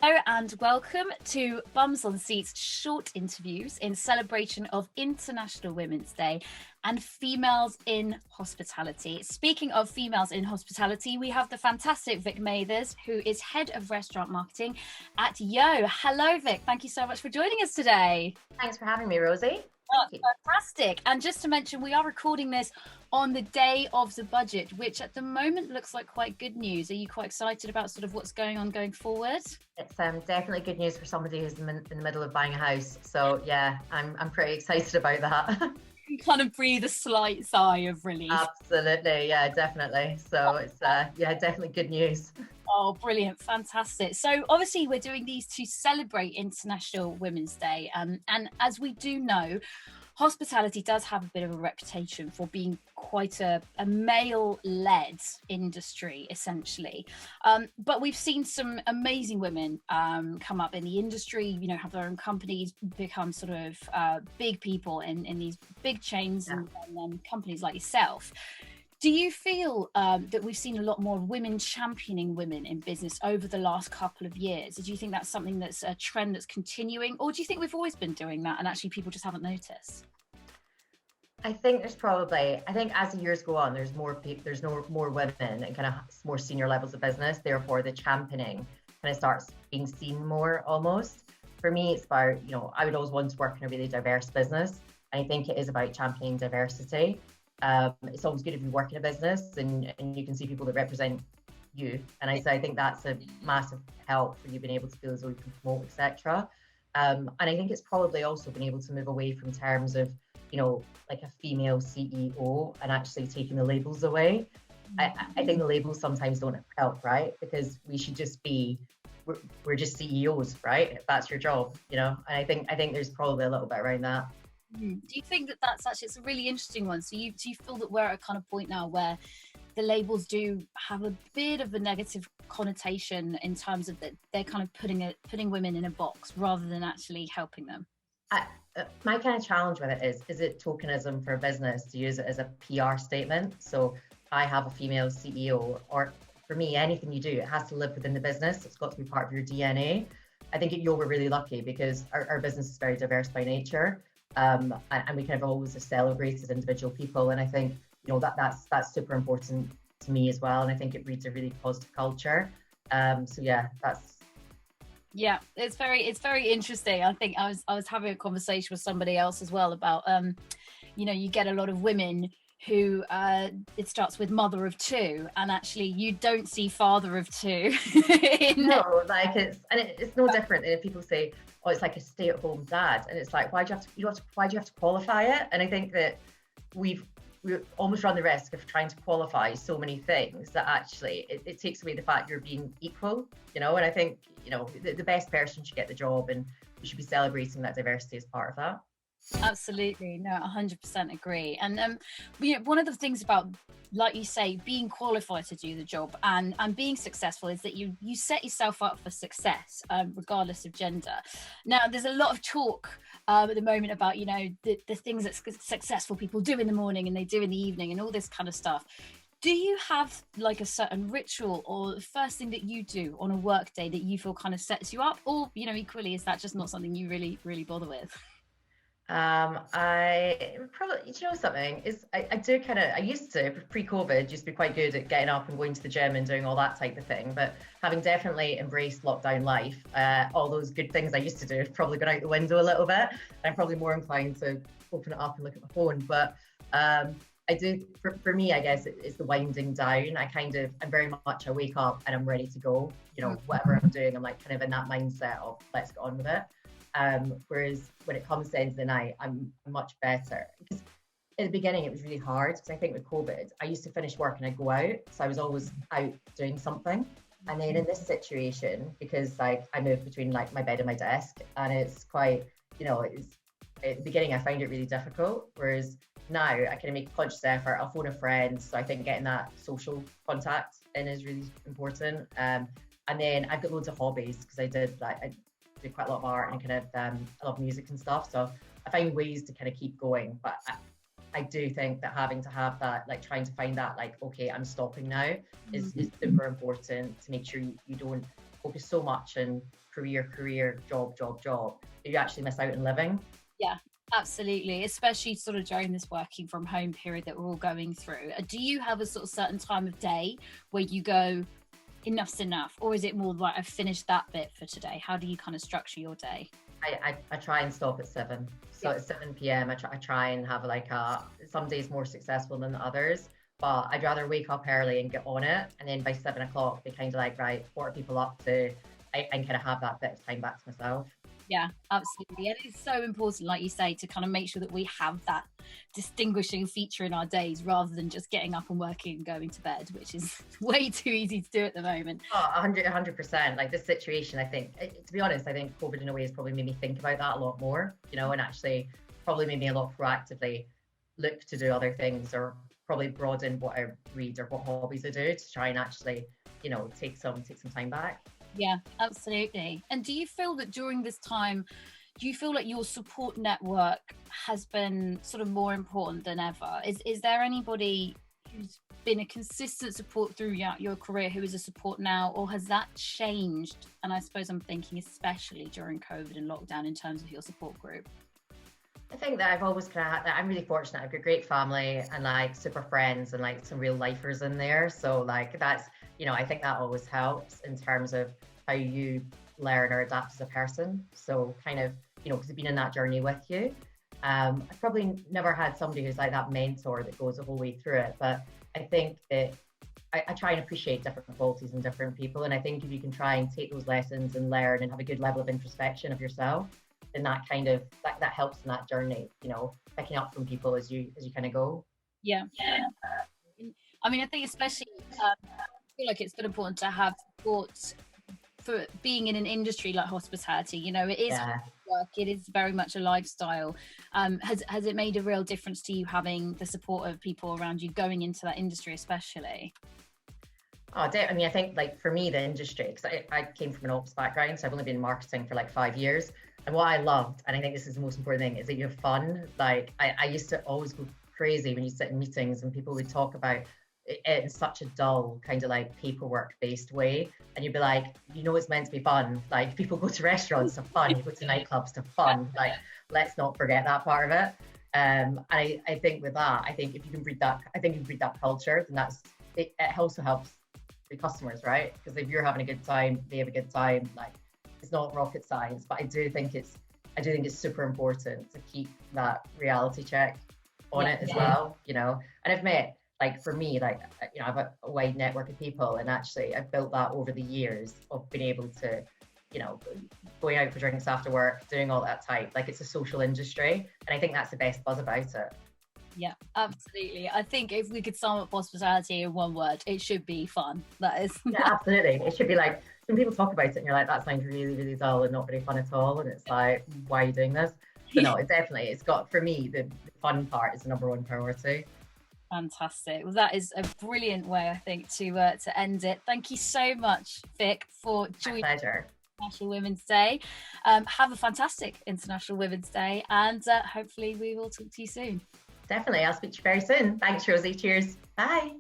Hello and welcome to Bums on Seats short interviews in celebration of International Women's Day and females in hospitality. Speaking of females in hospitality, we have the fantastic Vic Mathers, who is head of restaurant marketing at Yo. Hello, Vic. Thank you so much for joining us today. Thanks for having me, Rosie. Oh, Thank you. fantastic. And just to mention, we are recording this on the day of the budget, which at the moment looks like quite good news. Are you quite excited about sort of what's going on going forward? It's definitely good news for somebody who's in the middle of buying a house. So yeah, I'm pretty excited about that. You kind of breathe a slight sigh of relief. Absolutely, yeah, definitely. So it's yeah, definitely good news. Oh, brilliant. Fantastic. So obviously we're doing these to celebrate International Women's Day. And as we do know, hospitality does have a bit of a reputation for being quite a male-led industry, essentially. But we've seen some amazing women come up in the industry, you know, have their own companies, become sort of big people in these big chains and companies like yourself. Do you feel that we've seen a lot more women championing women in business over the last couple of years? Do you think that's something that's a trend that's continuing, or do you think we've always been doing that and actually people just haven't noticed? I think I think as the years go on, there's no more women and kind of more senior levels of business. Therefore, the championing kind of starts being seen more almost. For me, it's about, I would always want to work in a really diverse business. And I think it is about championing diversity. It's always good if you work in a business and you can see people that represent you. And I think that's a massive help for you being able to feel as though you can promote, etc. And I think it's probably also been able to move away from terms of, like a female CEO and actually taking the labels away. I think the labels sometimes don't help, right? Because we should just we're just CEOs, right? If that's your job, And I think there's probably a little bit around that. Do you think that that's actually, it's a really interesting one. So do you feel that we're at a kind of point now where the labels do have a bit of a negative connotation in terms of that they're kind of putting women in a box rather than actually helping them? My kind of challenge with it is it tokenism for a business to use it as a PR statement? So I have a female CEO, or for me, anything you do, it has to live within the business. It's got to be part of your DNA. I think at Yo, we're really lucky because our business is very diverse by nature. And we kind of always have celebrated individual people. And I think, that's super important to me as well. And I think it breeds a really positive culture. So yeah, Yeah, it's very interesting. I think I was having a conversation with somebody else as well about you get a lot of women who it starts with mother of two, and actually you don't see father of two. No, like it's no different than if people say, oh, it's like a stay-at-home dad, and it's like, why do you have to qualify it? And I think that we almost run the risk of trying to qualify so many things that actually it takes away the fact you're being equal, and I think, the best person should get the job, and we should be celebrating that diversity as part of that. Absolutely, no, 100% agree. And one of the things about, like you say, being qualified to do the job and being successful is that you set yourself up for success, regardless of gender. Now, there's a lot of talk at the moment about the things that successful people do in the morning and they do in the evening and all this kind of stuff. Do you have like a certain ritual or the first thing that you do on a work day that you feel kind of sets you up, or equally, is that just not something you really bother with? I probably, something is, I do I used to, pre-COVID, used to be quite good at getting up and going to the gym and doing all that type of thing. But having definitely embraced lockdown life, all those good things I used to do have probably gone out the window a little bit. I'm probably more inclined to open it up and look at my phone. But I do, for me, I guess it's the winding down. I'm very much, I wake up and I'm ready to go. Whatever I'm doing, I'm like kind of in that mindset of let's get on with it. Whereas when it comes to the end of the night, I'm much better. Because at the beginning, it was really hard because I think with COVID, I used to finish work and I'd go out. So I was always out doing something. And then in this situation, because like I move between like my bed and my desk, and it's quite, it's, at the beginning, I found it really difficult. Whereas now I kind of make a conscious effort. I'll phone a friend. So I think getting that social contact in is really important. And then I've got loads of hobbies because I do quite a lot of art and kind of I love music and stuff. So I find ways to kind of keep going. But I do think that having to have that, like trying to find that, like, okay, I'm stopping now is super important to make sure you don't focus so much on career, job, that you actually miss out on living. Yeah, absolutely. Especially sort of during this working from home period that we're all going through. Do you have a sort of certain time of day where you go, enough's enough? Or is it more like, I've finished that bit for today? How do you kind of structure your day? I try and stop at 7. So at 7 p.m. I try and have like some days more successful than others, but I'd rather wake up early and get on it. And then by 7 o'clock, be kind of like, right, what are people up to? And kind of have that bit of time back to myself. Yeah, absolutely. And it's so important, like you say, to kind of make sure that we have that distinguishing feature in our days rather than just getting up and working and going to bed, which is way too easy to do at the moment. Oh, 100%. Like this situation, I think, to be honest, I think COVID in a way has probably made me think about that a lot more, and actually probably made me a lot proactively look to do other things, or probably broaden what I read or what hobbies I do to try and actually, take some time back. Yeah, absolutely. And do you feel that during this time, do you feel like your support network has been sort of more important than ever? Is there anybody who's been a consistent support throughout your career who is a support now, or has that changed? And I suppose I'm thinking especially during COVID and lockdown in terms of your support group. I think that I've always kind of had that. I'm really fortunate. I've got a great family and like super friends and like some real lifers in there. So like that's, I think that always helps in terms of how you learn or adapt as a person. So kind of, because they've been in that journey with you. I've probably never had somebody who's like that mentor that goes the whole way through it. But I think that I try and appreciate different qualities in different people. And I think if you can try and take those lessons and learn and have a good level of introspection of yourself, then that kind of that helps in that journey, picking up from people as you kind of go. Yeah. I mean, I think especially I feel like it's been important to have support for being in an industry like hospitality. It is work, it is very much a lifestyle. Has it made a real difference to you having the support of people around you going into that industry, especially? Oh, I mean, I think like for me, the industry, because I came from an ops background, so I've only been in marketing for like 5 years. And what I loved, and I think this is the most important thing, is that you have fun. Like I used to always go crazy when you sit in meetings and people would talk about it in such a dull kind of like paperwork based way. And you'd be like, it's meant to be fun. Like people go to restaurants to fun, you go to nightclubs to fun. Like, let's not forget that part of it. And I think with that, I think if you can breed that, culture, then it also helps the customers, right? Because if you're having a good time, they have a good time. Like, it's not rocket science, but I do think it's super important to keep that reality check on it as well, And I've met, like for me, like, I have a wide network of people, and actually I've built that over the years of being able to, going out for drinks after work, doing all that type, like it's a social industry. And I think that's the best buzz about it. Yeah, absolutely. I think if we could sum up hospitality in one word, it should be fun. That is. Yeah, absolutely. It should be like, when people talk about it and you're like, that sounds really, really dull and not very fun at all. And it's like, why are you doing this? But no, it's got, for me, the fun part is the number one priority. Fantastic. Well, that is a brilliant way, I think, to end it. Thank you so much, Vic, for joining International Women's Day. Have a fantastic International Women's Day, and hopefully we will talk to you soon. Definitely. I'll speak to you very soon. Thanks, Rosie. Cheers. Bye.